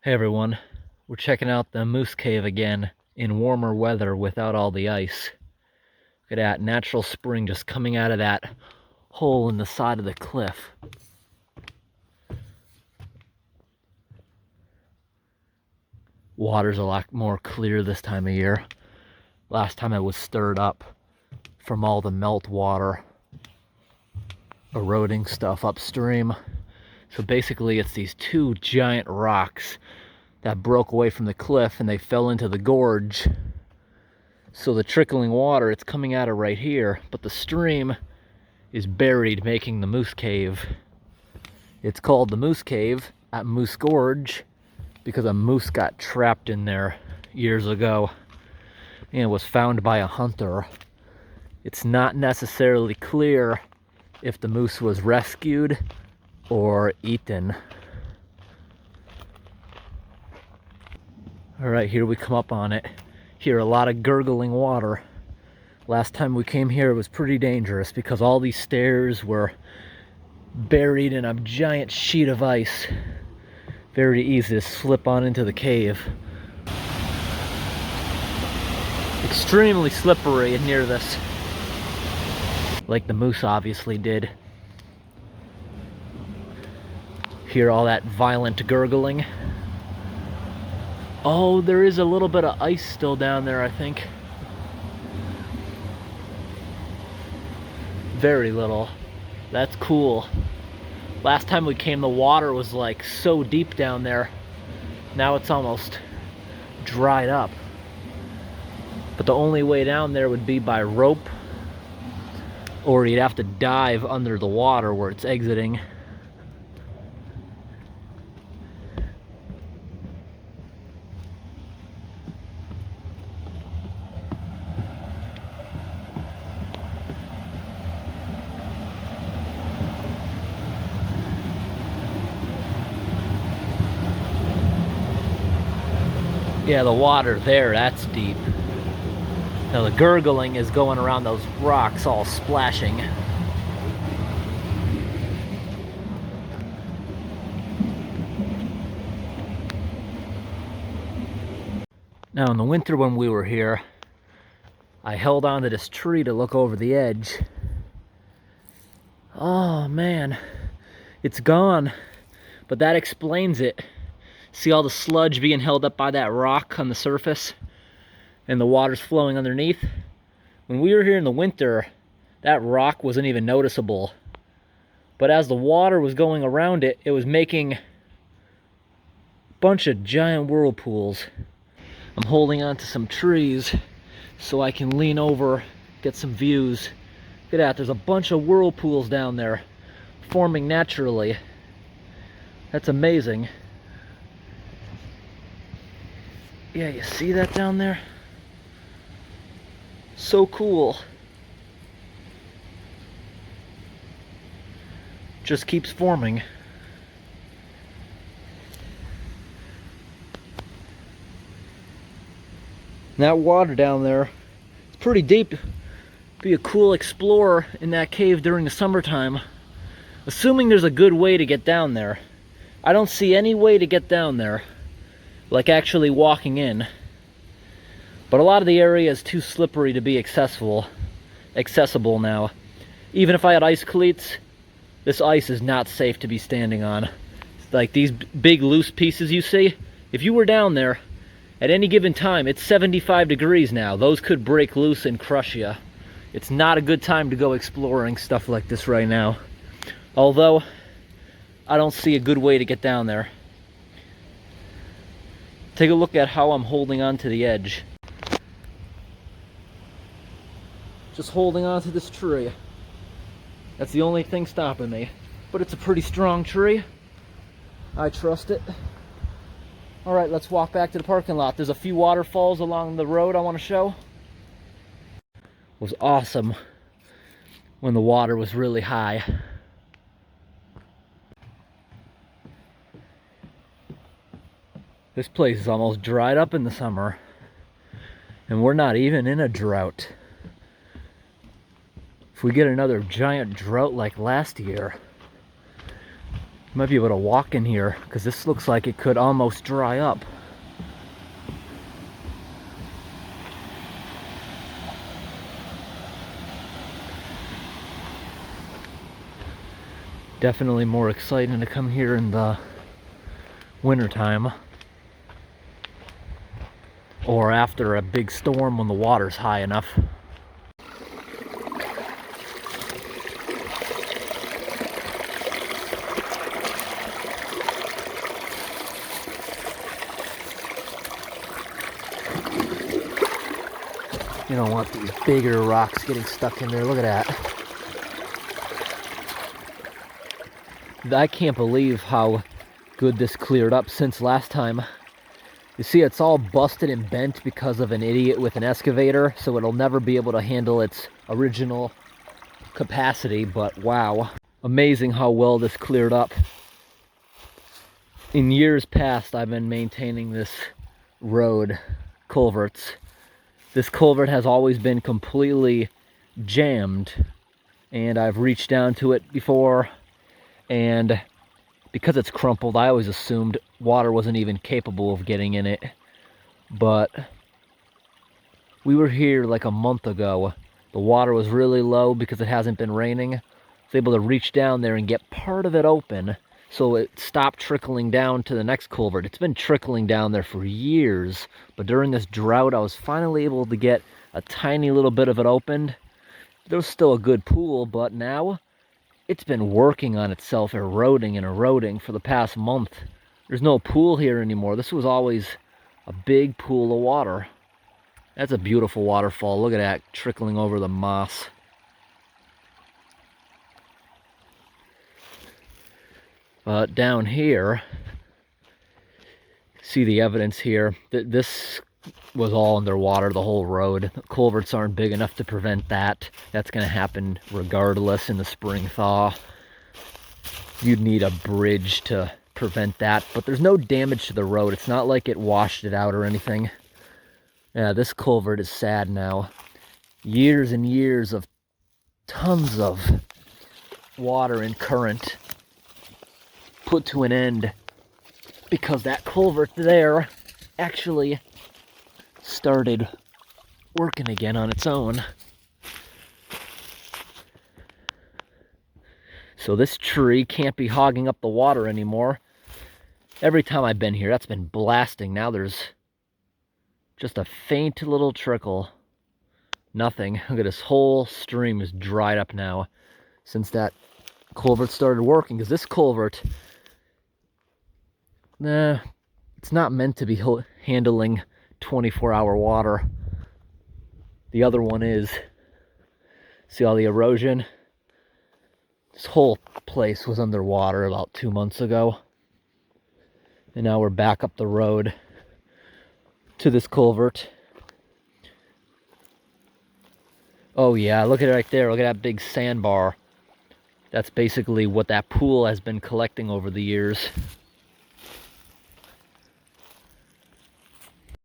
Hey everyone, we're checking out the Moose Cave again in warmer weather without all the ice. Look at that natural spring just coming out of that hole in the side of the cliff. Water's a lot more clear this time of year. Last time it was stirred up from all the melt water eroding stuff upstream. So basically it's these two giant rocks that broke away from the cliff and they fell into the gorge. So the trickling water, it's coming out of right here, but the stream is buried, making the Moose Cave. It's called the Moose Cave at Moose Gorge because a moose got trapped in there years ago and was found by a hunter. It's not necessarily clear if the moose was rescued or eaten. All right, here we come up on it. Hear a lot of gurgling water. Last time we came here, it was pretty dangerous because all these stairs were buried in a giant sheet of ice. Very easy to slip on into the cave. Extremely slippery near this, like the moose obviously did. Hear all that violent gurgling. Oh, there is a little bit of ice still down there, I think. Very little. That's cool. Last time we came, the water was like so deep down there. Now it's almost dried up. But the only way down there would be by rope, or you'd have to dive under the water where it's exiting. Yeah, the water there, that's deep. Now the gurgling is going around those rocks all splashing. Now in the winter when we were here, I held onto this tree to look over the edge. Oh man, it's gone. But that explains it. See all the sludge being held up by that rock on the surface? And the water's flowing underneath. When we were here in the winter, that rock wasn't even noticeable. But as the water was going around it, it was making a bunch of giant whirlpools. I'm holding on to some trees so I can lean over, get some views. Look at that, there's a bunch of whirlpools down there forming naturally. That's amazing. Yeah, you see that down there? So cool. Just keeps forming. That water down there, it's pretty deep. Be a cool explorer in that cave during the summertime. Assuming there's a good way to get down there. I don't see any way to get down there, like actually walking in. But a lot of the area is too slippery to be accessible now. Even if I had ice cleats, this ice is not safe to be standing on. Like these big loose pieces you see, if you were down there at any given time, it's 75 degrees now. Those could break loose and crush you. It's not a good time to go exploring stuff like this right now. Although, I don't see a good way to get down there. Take a look at how I'm holding on to the edge. Just holding on to this tree. That's the only thing stopping me. But it's a pretty strong tree. I trust it. Alright, let's walk back to the parking lot. There's a few waterfalls along the road I want to show. It was awesome when the water was really high. This place is almost dried up in the summer. And we're not even in a drought. If we get another giant drought like last year, Might be able to walk in here because this looks like it could almost dry up. Definitely more exciting to come here in the wintertime or after a big storm when the water's high enough. You don't want these bigger rocks getting stuck in there. Look at that. I can't believe how good this cleared up since last time. You see, it's all busted and bent because of an idiot with an excavator, so it'll never be able to handle its original capacity, but wow. Amazing how well this cleared up. In years past, I've been maintaining this road, culverts. This culvert has always been completely jammed, and I've reached down to it before, and because it's crumpled, I always assumed water wasn't even capable of getting in it. But we were here like a month ago. The water was really low because it hasn't been raining. I was able to reach down there and get part of it open, so it stopped trickling down to the next culvert. It's been trickling down there for years, but during this drought, I was finally able to get a tiny little bit of it opened. There was still a good pool, but now it's been working on itself, eroding and eroding for the past month. There's no pool here anymore. This was always a big pool of water. That's a beautiful waterfall. Look at that, trickling over the moss. But down here, see the evidence here. This was all underwater, the whole road. The culverts aren't big enough to prevent that. That's going to happen regardless in the spring thaw. You'd need a bridge to prevent that, but there's no damage to the road. It's not like it washed it out or anything. Yeah, this culvert is sad now. Years and years of tons of water and current put to an end because that culvert there actually started working again on its own. So this tree can't be hogging up the water anymore. Every time I've been here, that's been blasting. Now there's just a faint little trickle. Nothing. Look at this whole stream is dried up now since that culvert started working. Because this culvert, it's not meant to be handling 24-hour water. The other one is. See all the erosion? This whole place was underwater about 2 months ago. And now we're back up the road to this culvert. Oh yeah, look at it right there. Look at that big sandbar. That's basically what that pool has been collecting over the years.